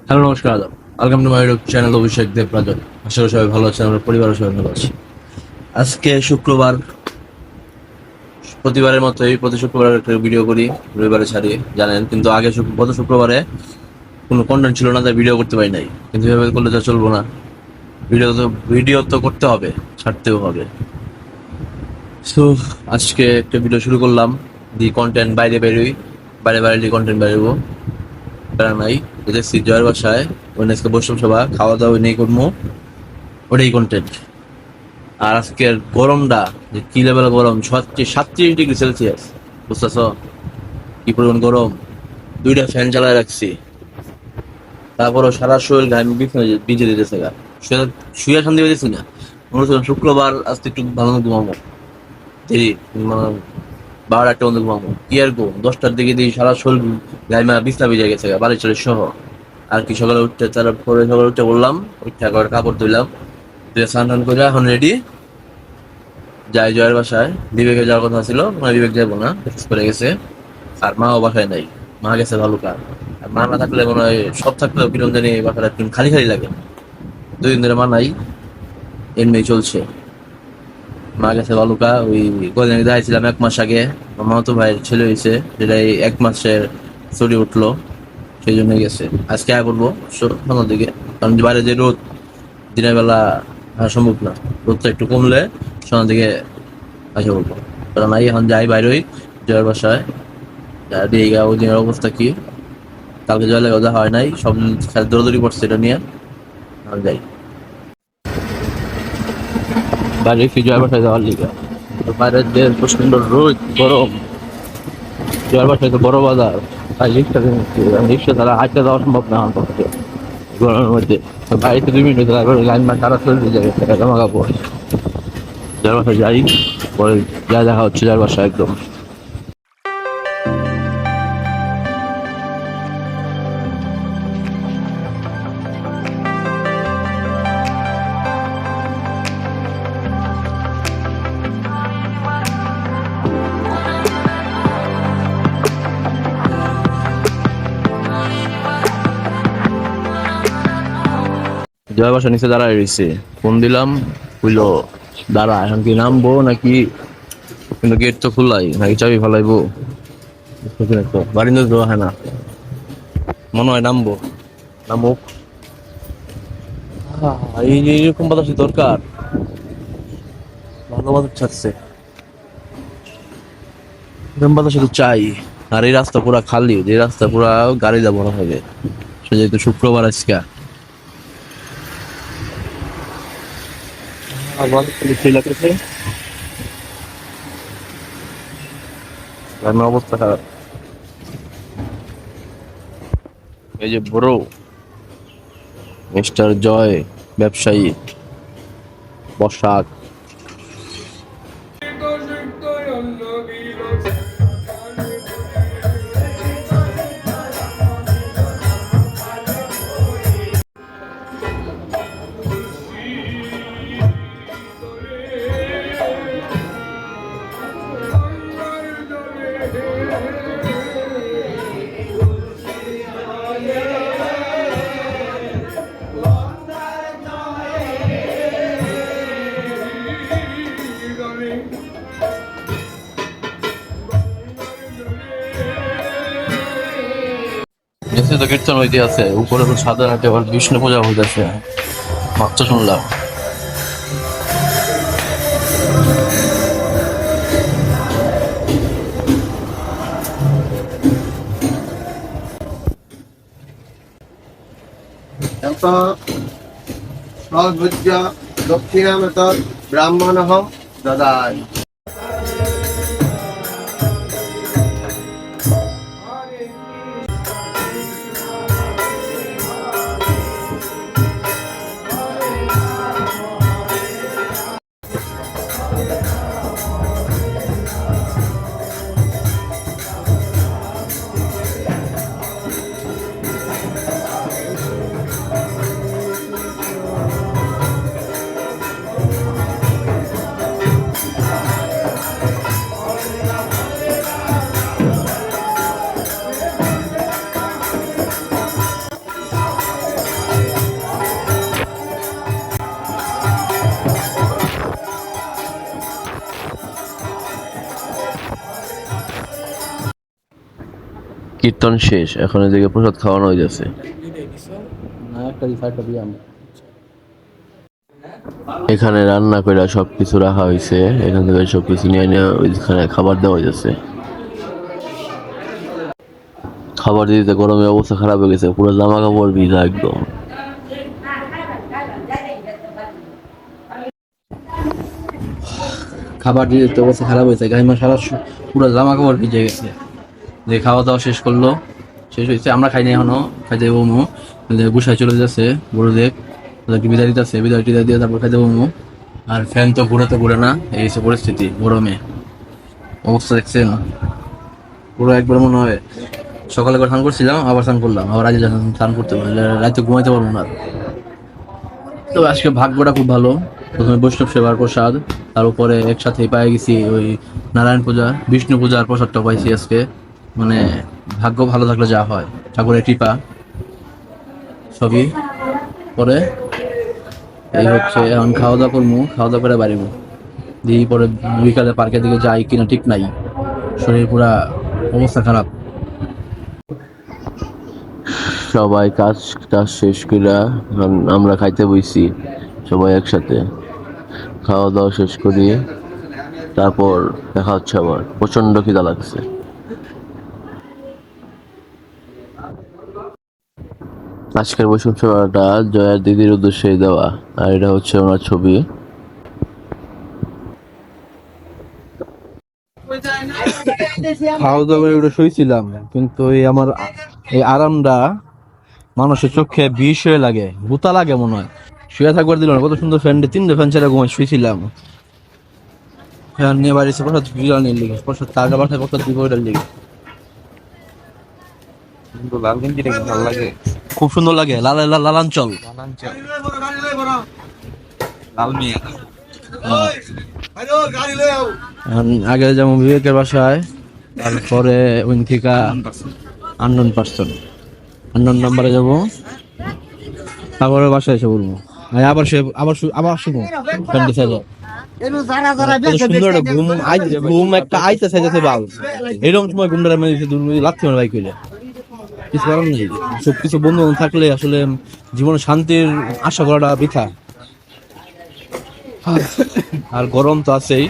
Hello, নমস্কার, আদাব। Welcome to my YouTube channel Abhishek Dev Rajan. আশা করি সবাই ভালো আছেন, আমার পরিবারও সবাই ভালো আছে। আজকে শুক্রবার, প্রতিবারের মতোই প্রতি শুক্রবার একটা ভিডিও করি, রবিবারে ছাড়ি জানেন, কিন্তু আগে গত শুক্রবারে কোনো কন্টেন্ট ছিল না, তাই ভিডিও করতে পারি নাই। কিন্তু এভাবে করলে তো চলবো না, ভিডিও তো করতে হবে, ছাড়তেও হবে। সো আজকে একটা ভিডিও শুরু করলাম, দি কন্টেন্ট বাইরে বেরোই, বাইরে বাইরে দি কন্টেন্ট বেরোবো, প্যারা নাই। দেখছি জয়ের বাসায় আজকে বৈষ্ণব সভা, খাওয়া দাওয়া নেই করবো, ওটাই কন্টেন্ট। আর আজকের গরমটা যে কি লেভেল গরম, 37°C, বুঝতেছ কি পরিমাণ গরম। 2টা ফ্যান চালায় রাখছি, তারপরও সারা শরীর ঘাম ভিজে দিতেছে গা। শুয়ে শান্তি পেয়েছি না। মনে হচ্ছিল শুক্রবার আজকে একটু ভালো মতো ঘুমাবো, দেরি মানে 12-1টা মধ্যে ঘুমাবো। কি আর গো, 10টার দিকে দিয়ে সারা শরীর গাইমা বিছনা ভিজে গেছে গা, বাড়ি চলে সহ। আর কি সকালে উঠতে, তারপরে সকালে উঠতে বললাম, উঠতে একবার কাপড় ধুইলাম, স্নান টান করে এখন রেডি যাই জয়ের বাসায়। বিবেকে যাওয়ার কথা ছিল, বিবেক যাবো না, করে গেছে। আর মাও বাসায় নাই, মা গেছে ভালুকা। আর মা না থাকলে মনে হয়, সব থাকলেও কিরম জানি বাসাটা একটু খালি খালি লাগে। 2 দিন ধরে মা নাই, এমনি চলছে। মা গেছে ভালুকা, ওই কদিন আগে দেখাইছিলাম 1 মাস আগে আমার মামাতো ভাইয়ের ছেলে হয়েছে, সেটাই 1 মাসের ছুটি উঠলো, সেই জন্য গেছে। আজকে আয় করবো সন্ধ্যার দিকে, কারণ বাইরে যে রোদ, দিনের বেলা সম্ভব না। রোদটা একটু কমলে সন্ধ্যার দিকে আসে বলবো। কারণ এখন যাই বাইরেই জয়ের বাসায়, দিয়ে ওই দিনের অবস্থা কি। কালকে জয় লাগে ওদের হয় নাই, সব খেলা দৌড়াদৌড়ি করছে এটা নিয়ে। এখন যাই বাইরে, কি জয়ের বাসায় যাওয়ার লিগা। বাইরের যে প্রচন্ড রোদ গরম, জয়ের বাসায় তো বড় বাজার, তাই রিক্সা ছাড়া হাঁটতে যাওয়া সম্ভব না আমার পক্ষে গরমের মধ্যে। তো বাড়িতে 2 মিনিট লাইন মা তারা চলে যায় জামা কাপড়। জয়ের বাসায় যাই, পরে যা দেখা হচ্ছে জয়ের বাসায় একদম। জয় বাসা নিচে দাঁড়ায় রয়েছে, ফোন দিলাম, বুঝলো দাঁড়া, এখন কি নামবো নাকি, কিন্তু গেট তো খোলাই, নাকি চাবি ফেলাইবো, বাড়ি তো হয় না, মনে হয় নামবো। নামুক, এইরকম বাতাস দরকার, ভালো বাতাস ছাড়ছে, এরকম বাতাস একটু চাই। আর এই রাস্তা পুরা খালি, যে রাস্তা পুরা গাড়ি যাবো না হবে, সে যেহেতু শুক্রবার আজকে। আমার লাগতেছে, অবস্থা খারাপ। এই যে বড় মিস্টার জয় ব্যবসায়ী পোশাক, নিচে তো কীর্তন হইতে আছে, উপরে তো সাদা হাতে আবার বিষ্ণু পূজা হইতেছে, মাত্র শুনলাম। সর্বজ্ঞ দক্ষিণামত ব্রাহ্মণঃ দদামি। কীর্তন শেষ, এখন এদিকে প্রসাদ খাওয়ানো হয়ে যাচ্ছে। এখানে রান্না করে সবকিছু রাখা হয়েছে, এখান থেকে সবকিছু নিয়ে নিয়ে ওইখানে খাবার দেওয়া হয়েছে। খাবার দিতে গরমে অবস্থা খারাপ হয়ে গেছে, পুরো জামা কাপড় ভিজা একদম। খাবার দিতে অবস্থা খারাপ হয়েছে, গাইমা সারা পুরো জামা কাপড় ভিজে গেছে। যে খাওয়া দাওয়া শেষ করলো, শেষ হয়েছে, আমরা খাইনি এখনো, খাইতে বমু। গুসায় চলে যাচ্ছে বড়দের, ওদেরকে বিদায় দিতেছে, বিদায় টিদায় দিয়ে তারপর খাইতে বমু। আর ফ্যান তো ঘুরে না, এই হচ্ছে পরিস্থিতি গরমে। অবস্থা দেখছেন পুরো একবার মনে হয় সকালে একবার স্নান করছিলাম, আবার স্নান করলাম, আবার আগে স্নান করতে পারবো, রাতে ঘুমাইতে পারবো না। তো আজকে ভাগ্যটা খুব ভালো, প্রথমে বৈষ্ণব সেবার প্রসাদ, তার উপরে একসাথে পাই গেছি ওই নারায়ণ পূজা বিষ্ণু পূজার প্রসাদটা পাইছি আজকে। মানে ভাগ্য ভালো থাকলে যা হয়, ঠাকুরের কৃপা সবই। পরে এই হচ্ছে এখন খাওয়া দাওয়া করবো, খাওয়া দাওয়া করে বাড়িব দিয়ে পরে বিকালে পার্কের দিকে যাই কিনা ঠিক নাই, শরীর পুরা অবস্থা খারাপ। সবাই কাজ টাজ শেষ করে আমরা খাইতে বইছি সবাই একসাথে। খাওয়া দাওয়া শেষ করি, তারপর দেখা হচ্ছে। আবার প্রচন্ড খিদা লাগছে। আজকের বৈষ্ণব সেবাটা জয়ার দিদির উদ্দেশ্যে দেওয়া, আর এটা হচ্ছে ওনার ছবি। খাওয়া দাওয়া করে শুয়েছিলাম, কিন্তু এই আমার এই আরামটা মানুষের চোখে বিষ হয়ে লাগে, ভূতা লাগে মনে হয়। শুয়ে থাকবার দিল না, কত সুন্দর ফ্যানটা, 3টে ফ্যান ছেড়ে ঘুমায় শুয়েছিলাম। ফ্যান নিয়ে বাড়ি এসে প্রসাদ বিরিয়ানির লিগে, প্রসাদ তাজা বাসায় প্রসাদ দিব ওইটার লিগে। লাল গেঞ্জিটা কি ভালো লাগে? খুব সুন্দর লাগে, লালাঞ্চল। লাল মেয়ে এখন আগে যেমন বিবেকের বাসায়, তারপরে ওই থেকে আননোন পার্সন, আননোন নাম্বারে যাবো, তারপরে বাসায় এসে বলবো। আবার সে আবার শুনো ফ্যান্ডি সাইজে সুন্দর একটা ঘুম একটা আইতে চাইতেছে বাল, এরকম সময় ঘুমটা লাগছে আমার বাইক হইলে কিছু করার নেই। সবকিছু বন্ধু থাকলে আসলে জীবনে শান্তির আশা করাটা বৃথা। আর গরম তো আছেই,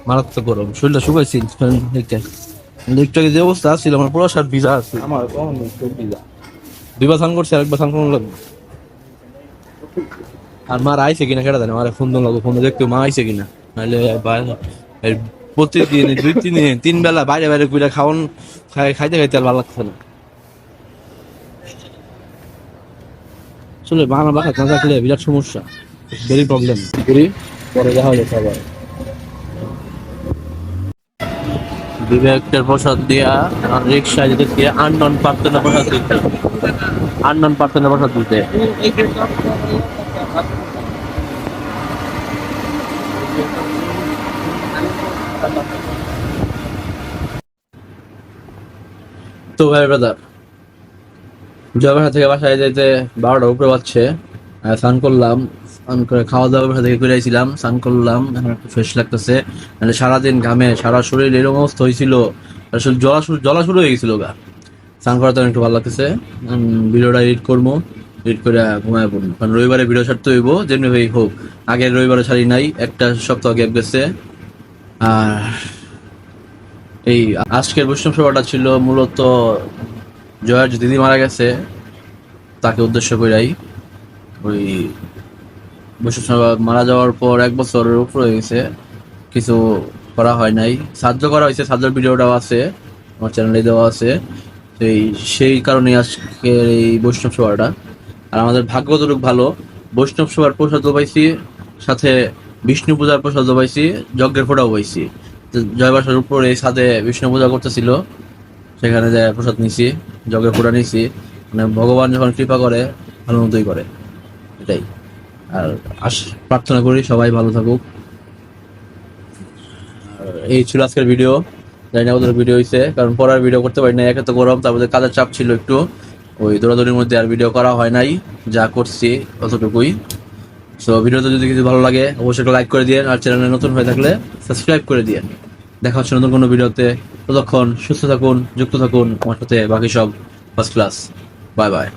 মারাত্মক গরম, শরীরটা শুকাইছি। একটু যে অবস্থা ছিল আমার পুরো শার্ট ভিজা আছে, আমার ভিজা। 2বার স্নান করছি, আরেকবার স্নান করানো লাগবে। আর মার আইছে কিনা কেটা জানে, আমার ফোন লাগবে, ফোন দেখতে মা আইছে কিনা, নাহলে প্রতিদিন 2-3 বেলা বাইরে বাইরে ঘুরে খাওয়ান খাইতে খাইতে আর ভালো লাগছে না। আসলে বাংলা ভাষা না থাকলে বিরাট সমস্যা, ভেরি প্রবলেম করি। পরে দেখা হয়ে যাচ্ছে আবার বিবেকের প্রসাদ দিয়া রিক্সায় যেতে দিয়ে আননন পার্সনের প্রসাদ দিতে, আননন পার্সনের প্রসাদ দিতে। তো ভাই ব্রাদার, জয়বাসা থেকে বাসায় যেতে 12টার উপরে বাজছে। স্নান করলাম, স্নান করে খাওয়া দাওয়া বাসা থেকে করে আইছিলাম, স্নান করলাম, এখন একটু ফ্রেশ লাগতেছে। মানে সারাদিন ঘামে সারা শরীর এরকম অবস্থা হয়েছিল, আসলে জ্বলা শুরু হয়ে গেছিল গা। স্নান করার তো একটু ভালো লাগতেছে। ভিডিওটা এডিট করবো, এডিট করে ঘুমায় পড়বো, কারণ রবিবারে ভিডিও ছাড়তে হইব যেমনি ভাই হোক। আগের রবিবারে ছাড়ি নাই, একটা সপ্তাহ গ্যাপ গেছে। আর এই আজকের বৈষ্ণব সভাটা ছিল মূলত জয়ার যে দিদি মারা গেছে তাকে উদ্দেশ্য করেই। ওই বৈষ্ণব সভা মারা যাওয়ার পর 1 বছরের উপর হয়ে গেছে, কিছু করা হয় নাই। সাহায্য করা হয়েছে, সাহায্যের ভিডিওটাও আছে আমার চ্যানেলে দেওয়া আছে। সেই কারণে আজকের এই বৈষ্ণব সভাটা। আর আমাদের ভাগ্য তো ভালো, বৈষ্ণব সভার প্রসাদও পাইছি, সাথে বিষ্ণু পূজার প্রসাদও পাইছি, যজ্ঞের ফোঁটাও পাইছি। জয়বাসার উপর এই ছাদে বিষ্ণু পূজা করতেছিল, সেখানে যে প্রসাদ নিছি, যজ্ঞের ফোঁটা নিছি। মানে ভগবান যখন কৃপা করে ভালো মতোই করে, এটাই। আর প্রার্থনা করি সবাই ভালো থাকুক। এই ছিল আজকের ভিডিও, জানি না ওদের ভিডিও হয়েছে, কারণ পড়ার ভিডিও করতে পারি না, একে তো গরম, তারপরে কাজের চাপ ছিল একটু, ওই দৌড়াদৌড়ির মধ্যে আর ভিডিও করা হয় নাই, যা করছি অতটুকুই। সো ভিডিওতে যদি কিছু ভালো লাগে অবশ্যই লাইক করে দিয়েন, আর চ্যানেলে নতুন হয়ে থাকলে সাবস্ক্রাইব করে দিয়েন। দেখা হচ্ছে নতুন কোনো ভিডিওতে। ততক্ষণ সুস্থ থাকুন, যুক্ত থাকুন আমার সাথে। বাকি সব ফার্স্ট ক্লাস। Bye bye.